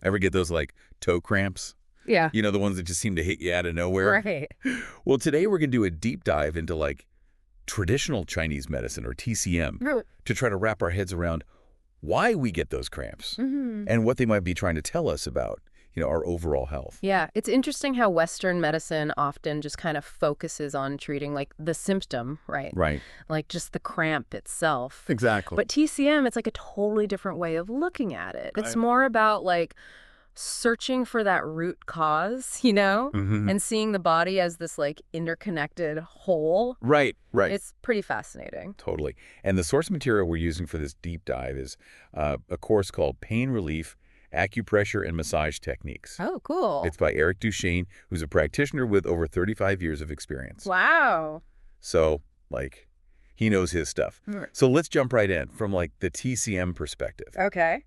Ever get those, like, toe cramps? Yeah. You know, the ones that just seem to hit you out of nowhere? Right. Well, today we're going to do a deep dive into, like, traditional Chinese medicine, or TCM, to try to wrap our heads around why we get those cramps and what they might be trying to tell us about, our overall health. Yeah, it's interesting how Western medicine often just kind of focuses on treating like the symptom, right? Right. Like just the cramp itself. Exactly. But TCM, it's like a totally different way of looking at it. It's more about like searching for that root cause, and seeing the body as this like interconnected whole. Right. It's pretty fascinating. Totally. And the source material we're using for this deep dive is a course called Pain Relief, Acupressure, and Massage Techniques. Oh, cool. It's by Eric Duchesne, who's a practitioner with over 35 years of experience. Wow. So, like, he knows his stuff. So let's jump right in from, like, the TCM perspective. Okay.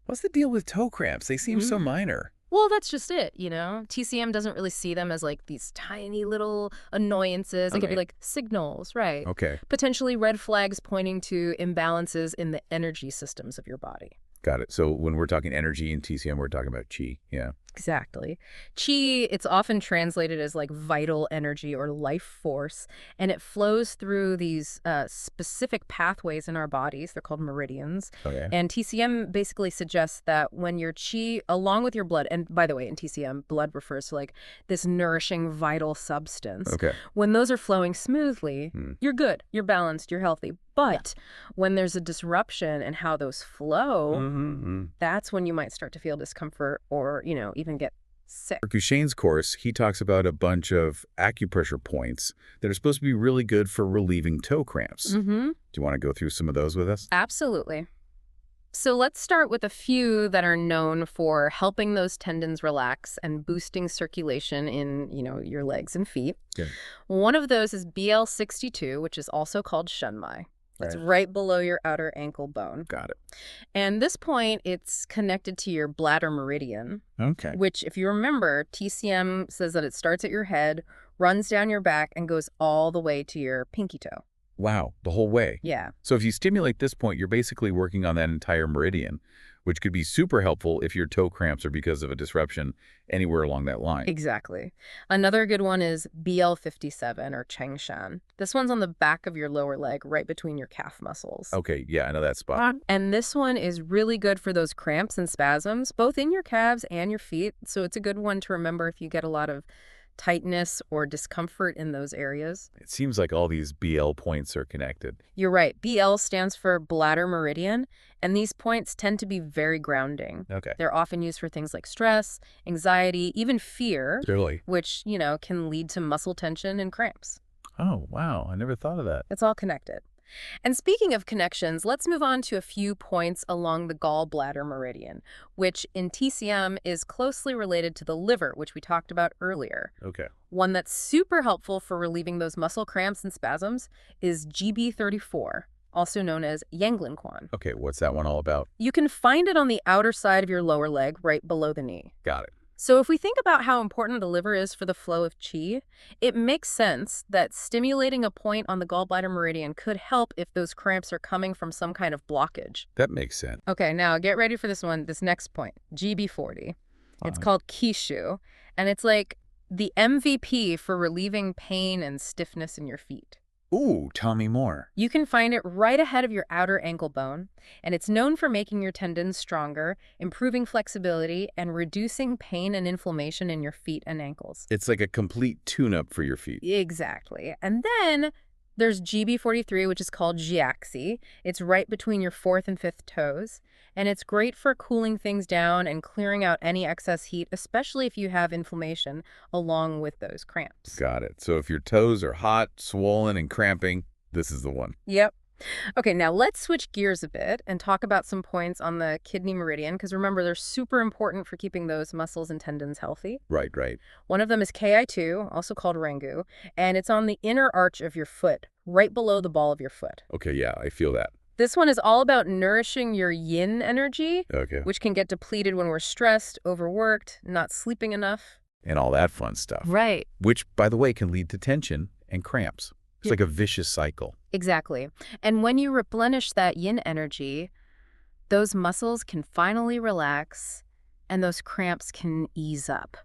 What's the deal with toe cramps? They seem so minor. Well, that's just it, TCM doesn't really see them as like these tiny little annoyances. They could be like signals, right? Okay. Potentially red flags pointing to imbalances in the energy systems of your body. Got it. So when we're talking energy in TCM, we're talking about qi. Yeah. Exactly. Qi, it's often translated as like vital energy or life force, and it flows through these specific pathways in our bodies. They're called meridians. Okay. And TCM basically suggests that when your qi, along with your blood, and by the way, in TCM, blood refers to like this nourishing, vital substance. Okay. When those are flowing smoothly, you're good, you're balanced, you're healthy. But when there's a disruption in how those flow, that's when you might start to feel discomfort or, even get sick. For Duchesne's course, he talks about a bunch of acupressure points that are supposed to be really good for relieving toe cramps. Do you want to go through some of those with us? Absolutely. So let's start with a few that are known for helping those tendons relax and boosting circulation in, your legs and feet. Good. One of those is BL62, which is also called Shunmai. It's right below your outer ankle bone. Got it. And this point, it's connected to your bladder meridian. Okay. Which, if you remember, TCM says that it starts at your head, runs down your back, and goes all the way to your pinky toe. Wow, the whole way. Yeah. So if you stimulate this point, you're basically working on that entire meridian, which could be super helpful if your toe cramps are because of a disruption anywhere along that line. Exactly. Another good one is BL57 or Changshan. This one's on the back of your lower leg, right between your calf muscles. Okay, yeah, I know that spot. And this one is really good for those cramps and spasms, both in your calves and your feet. So it's a good one to remember if you get a lot of tightness or discomfort in those areas. It seems like all these BL points are connected. You're right. BL stands for bladder meridian, and these points tend to be very grounding. Okay. They're often used for things like stress, anxiety, even fear, Really? which, can lead to muscle tension and cramps. Oh, wow. I never thought of that. It's all connected. And speaking of connections, let's move on to a few points along the gallbladder meridian, which in TCM is closely related to the liver, which we talked about earlier. Okay. One that's super helpful for relieving those muscle cramps and spasms is GB34, also known as Yanglin-Quan. Okay, what's that one all about? You can find it on the outer side of your lower leg, right below the knee. Got it. So if we think about how important the liver is for the flow of qi, it makes sense that stimulating a point on the gallbladder meridian could help if those cramps are coming from some kind of blockage. That makes sense. Okay, now get ready for this one, this next point, GB40. It's called Kishu, and it's like the MVP for relieving pain and stiffness in your feet. Ooh, tell me more. You can find it right ahead of your outer ankle bone, and it's known for making your tendons stronger, improving flexibility, and reducing pain and inflammation in your feet and ankles. It's like a complete tune-up for your feet. Exactly. And then there's GB43, which is called Jiaxi. It's right between your fourth and fifth toes, and it's great for cooling things down and clearing out any excess heat, especially if you have inflammation along with those cramps. Got it. So if your toes are hot, swollen, and cramping, this is the one. Yep. Okay, now let's switch gears a bit and talk about some points on the kidney meridian, because remember, they're super important for keeping those muscles and tendons healthy. Right. One of them is Ki2, also called Rangu, and it's on the inner arch of your foot, right below the ball of your foot. Okay, yeah, I feel that. This one is all about nourishing your yin energy, Okay. which can get depleted when we're stressed, overworked, not sleeping enough. And all that fun stuff. Right. Which, by the way, can lead to tension and cramps. It's like a vicious cycle. Exactly. And when you replenish that yin energy, those muscles can finally relax and those cramps can ease up.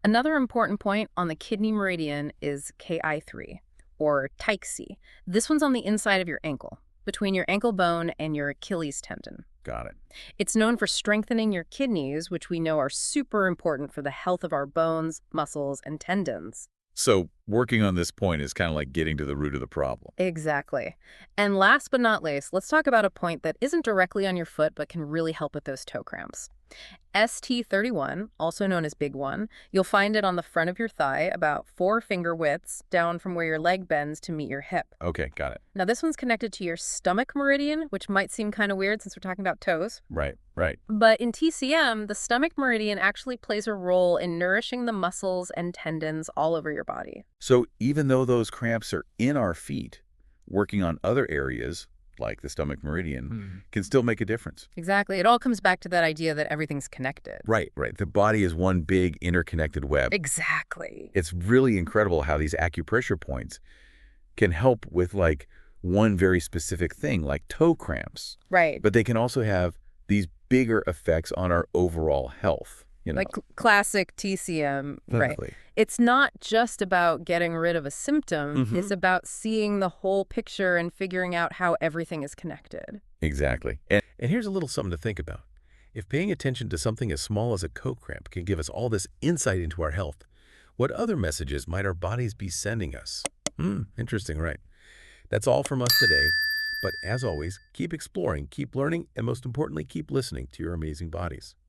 Another important point on the kidney meridian is Ki3, or Teixe. This one's on the inside of your ankle, between your ankle bone and your Achilles tendon. Got it. It's known for strengthening your kidneys, which we know are super important for the health of our bones, muscles, and tendons. So working on this point is kind of like getting to the root of the problem. Exactly. And last but not least, let's talk about a point that isn't directly on your foot but can really help with those toe cramps. ST31, also known as Big One, you'll find it on the front of your thigh, about 4 finger widths down from where your leg bends to meet your hip. Okay, got it. Now this one's connected to your stomach meridian, which might seem kind of weird since we're talking about toes. Right, right. But in TCM, the stomach meridian actually plays a role in nourishing the muscles and tendons all over your body. So even though those cramps are in our feet, working on other areas, like the stomach meridian, can still make a difference. Exactly. It all comes back to that idea that everything's connected. Right, right. The body is one big interconnected web. Exactly. It's really incredible how these acupressure points can help with like one very specific thing, like toe cramps. Right. But they can also have these bigger effects on our overall health. Like classic TCM, Definitely. right? It's not just about getting rid of a symptom. It's about seeing the whole picture and figuring out how everything is connected. Exactly. And here's a little something to think about. If paying attention to something as small as a toe cramp can give us all this insight into our health, what other messages might our bodies be sending us? Interesting, right? That's all from us today. But as always, keep exploring, keep learning, and most importantly, keep listening to your amazing bodies.